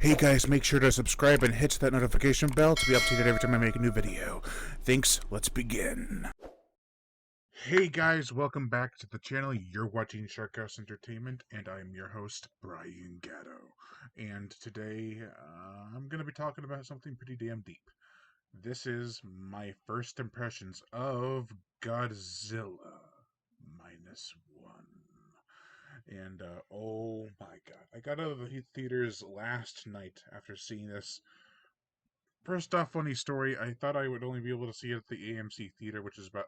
Hey guys, make sure to subscribe and hit that notification bell to be updated every time I make a new video. Thanks, let's begin. Hey guys, welcome back to the channel. You're watching Shark House Entertainment, and I'm your host, Brian Gatto. And today, I'm going to be talking about something pretty damn deep. This is my first impressions of Godzilla Minus One. And oh my god, I got out of the theaters last night after seeing this. First off, funny story, I thought I would only be able to see it at the AMC theater, which is about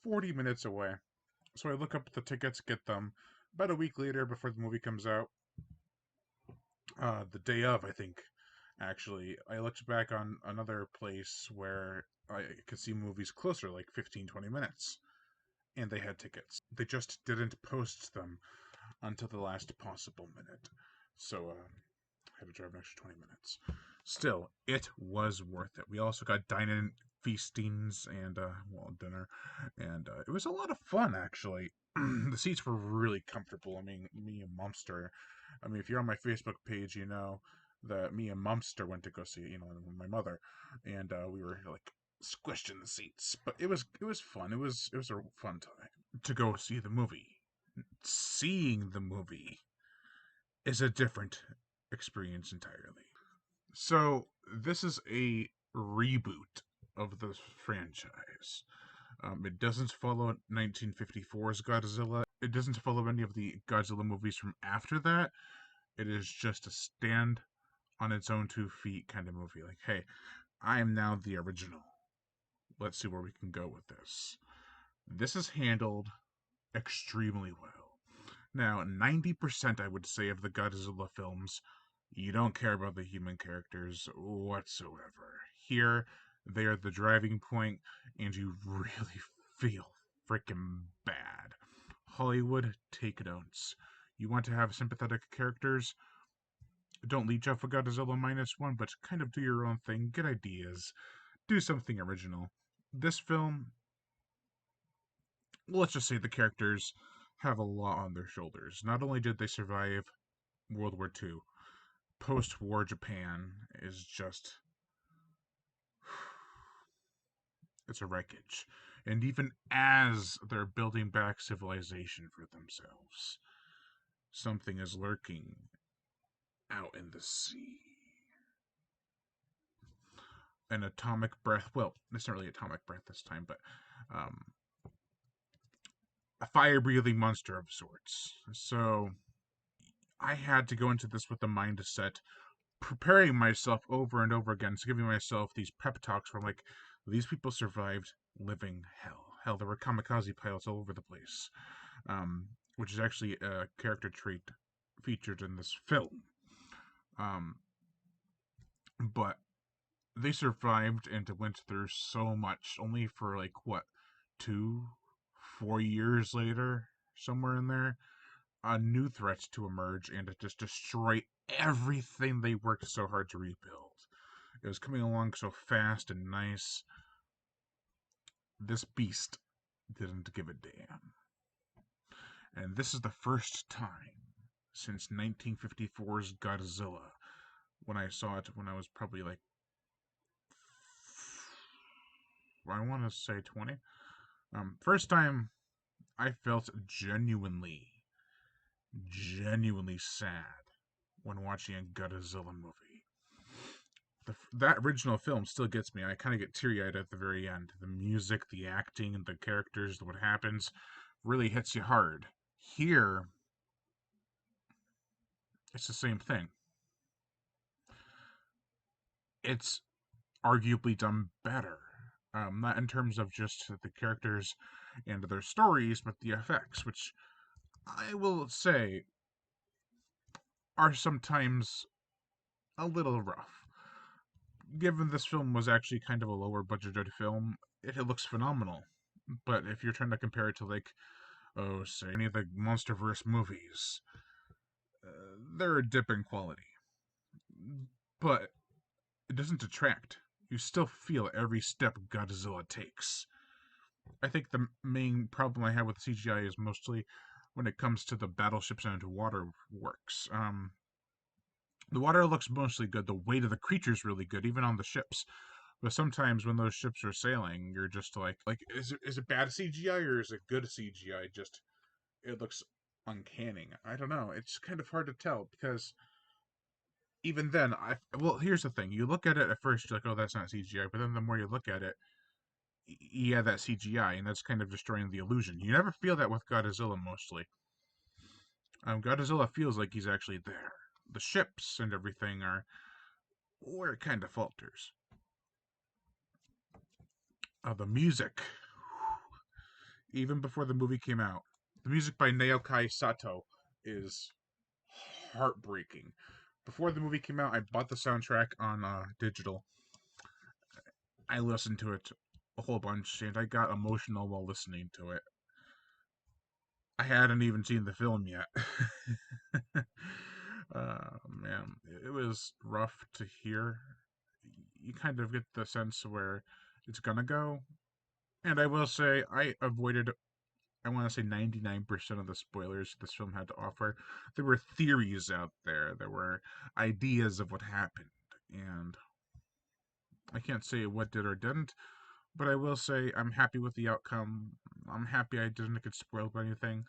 40 minutes away. So I look up the tickets, get them. About a week later, before the movie comes out, the day of, I think, actually, I looked back on another place where I could see movies closer, like 15, 20 minutes. And they had tickets. They just didn't post them until the last possible minute. So, I had to drive an extra 20 minutes. Still, it was worth it. We also got dining feastings and, dinner. And it was a lot of fun, actually. The seats were really comfortable. I mean, me and Mumster. I mean, if you're on my Facebook page, you know that me and Mumster went to go see it, with my mother. And we were, like, squished in the seats. But it was fun. It was a fun time to go see the movie. Seeing the movie is a different experience entirely. So, this is a reboot of the franchise. It doesn't follow 1954's Godzilla. It doesn't follow any of the Godzilla movies from after that. It is just a stand on its own 2 feet kind of movie. Like, hey, I am now the original. Let's see where we can go with this. This is handled extremely well. Now, 90% I would say of the Godzilla films, you don't care about the human characters whatsoever. Here, they are the driving point, and you really feel freaking bad. Hollywood, take notes. You want to have sympathetic characters? Don't leech off of Godzilla Minus One, but kind of do your own thing, get ideas, do something original. This film, let's just say the characters have a lot on their shoulders. Not only did they survive World War II, post-war Japan is just... it's a wreckage. And even as they're building back civilization for themselves, something is lurking out in the sea. An atomic breath. Well, it's not really atomic breath this time, but a fire-breathing monster of sorts. So I had to go into this with the mindset, preparing myself over and over again, so giving myself these pep talks where I'm like, these people survived living hell. Hell, there were kamikaze pilots all over the place, which is actually a character trait featured in this film. But they survived and went through so much, only for 4 years later, somewhere in there, a new threat to emerge and to just destroy everything they worked so hard to rebuild. It was coming along so fast and nice. This beast didn't give a damn. And this is the first time since 1954's Godzilla, when I saw it when I was probably I want to say 20. First time I felt genuinely sad when watching a Godzilla movie. That original film still gets me. I kind of get teary-eyed at the very end. The music, the acting, the characters, what happens really hits you hard. Here, it's the same thing. It's arguably done better. Not in terms of just the characters and their stories, but the effects, which I will say are sometimes a little rough. Given this film was actually kind of a lower budgeted film, it looks phenomenal. But if you're trying to compare it to say any of the MonsterVerse movies, they're a dip in quality. But it doesn't detract. You still feel every step Godzilla takes. I think the main problem I have with CGI is mostly when it comes to the battleships and waterworks. The water looks mostly good. The weight of the creature's really good, even on the ships. But sometimes when those ships are sailing, you're just like, is it bad CGI or is it good CGI? Just it looks uncanny. I don't know. It's kind of hard to tell because even then, well, here's the thing. You look at it at first, you're like, oh, that's not CGI. But then the more you look at it, yeah, that CGI, and that's kind of destroying the illusion. You never feel that with Godzilla mostly. Godzilla feels like he's actually there. The ships and everything are where it kind of falters. The music, even before the movie came out, the music by Naoki Sato is heartbreaking. Before the movie came out, I bought the soundtrack on digital. I listened to it a whole bunch, and I got emotional while listening to it. I hadn't even seen the film yet. Man, it was rough to hear. You kind of get the sense where it's gonna go. And I will say, I avoided, I want to say 99% of the spoilers this film had to offer. There were theories out there, there were ideas of what happened. And I can't say what did or didn't, but I will say I'm happy with the outcome. I'm happy I didn't get spoiled by anything,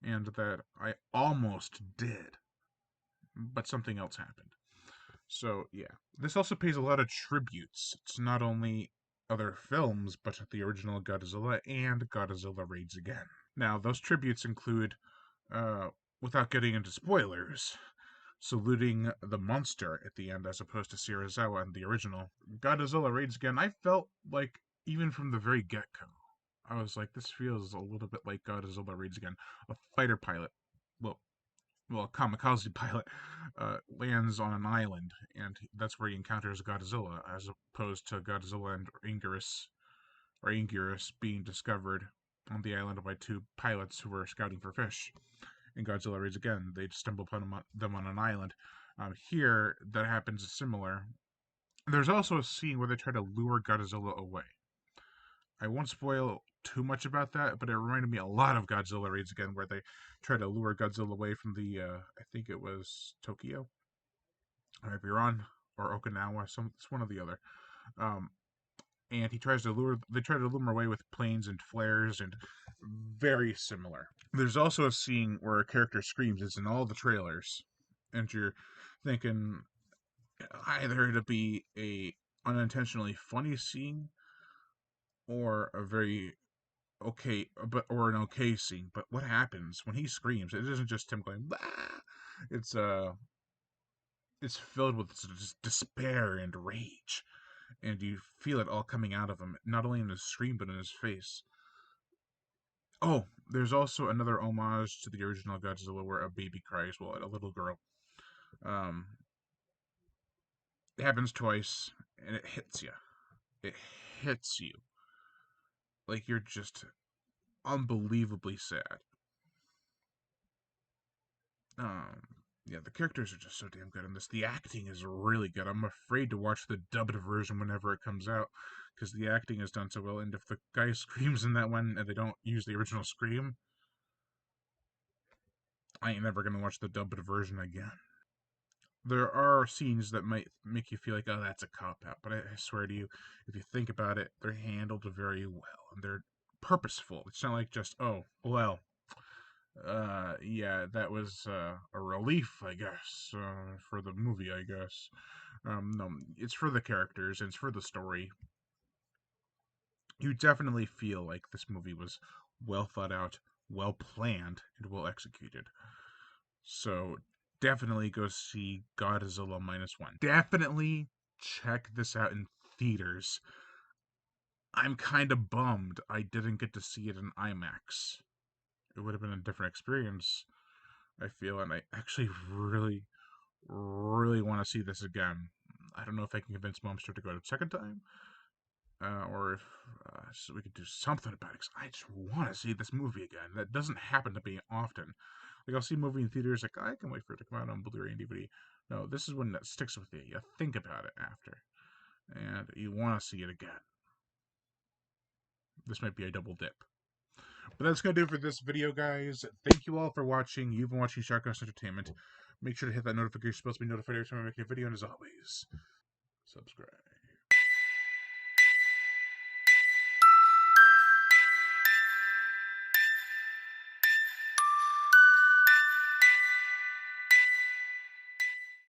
and that I almost did, but something else happened. So, yeah. This also pays a lot of tributes. It's not only other films, but the original Godzilla and Godzilla Raids Again. Now, those tributes include, uh, without getting into spoilers, saluting the monster at the end as opposed to Serizawa in the original. Godzilla Raids Again, I felt like, even from the very get go, I was like, this feels a little bit like Godzilla Raids Again. A fighter pilot, well, a kamikaze pilot, lands on an island, and that's where he encounters Godzilla, as opposed to Godzilla and Anguirus being discovered on the island by two pilots who were scouting for fish. In Godzilla Raids Again, they stumble upon them on an island. Here, that happens similar. There's also a scene where they try to lure Godzilla away. I won't spoil too much about that, but it reminded me a lot of Godzilla Raids Again, where they try to lure Godzilla away from the, I think it was Tokyo, I might be wrong, or Okinawa, it's one or the other. Um, and they try to lure him away with planes and flares, and very similar. There's also a scene where a character screams. It's in all the trailers, and you're thinking either to be a unintentionally funny scene or a very okay, or an okay scene. But what happens when he screams? It isn't just him going bah. It's it's filled with just despair and rage, and you feel it all coming out of him, not only in his scream but in his face. Oh, there's also another homage to the original Godzilla where a baby cries, well, a little girl. Um, it happens twice, and it hits you. It hits you like you're just unbelievably sad. Um, yeah, the characters are just so damn good in this. The acting is really good. I'm afraid to watch the dubbed version whenever it comes out because the acting is done so well. And if the guy screams in that one and they don't use the original scream, I ain't never gonna watch the dubbed version again. There are scenes that might make you feel like, oh, that's a cop out, but I swear to you, if you think about it, they're handled very well and they're purposeful. It's not like just, oh, well, yeah, that was a relief, I guess, for the movie, I guess. No, it's for the characters, and it's for the story. You definitely feel like this movie was well thought out, well planned, and well executed. So definitely go see Godzilla Minus One. Definitely check this out in theaters. I'm kind of bummed I didn't get to see it in IMAX. It would have been a different experience, I feel, and I actually really, really want to see this again. I don't know if I can convince Momster to go a second time, or if so we could do something about it. 'Cause I just want to see this movie again. That doesn't happen to me often. Like I'll see a movie in theaters, like I can wait for it to come out on Blu-ray and DVD. No, this is one that sticks with you. You think about it after, and you want to see it again. This might be a double dip. But that's going to do it for this video, guys. Thank you all for watching. You've been watching Sharkhouse Entertainment. Make sure to hit that notification bell to be notified every time I make a video, and as always, subscribe.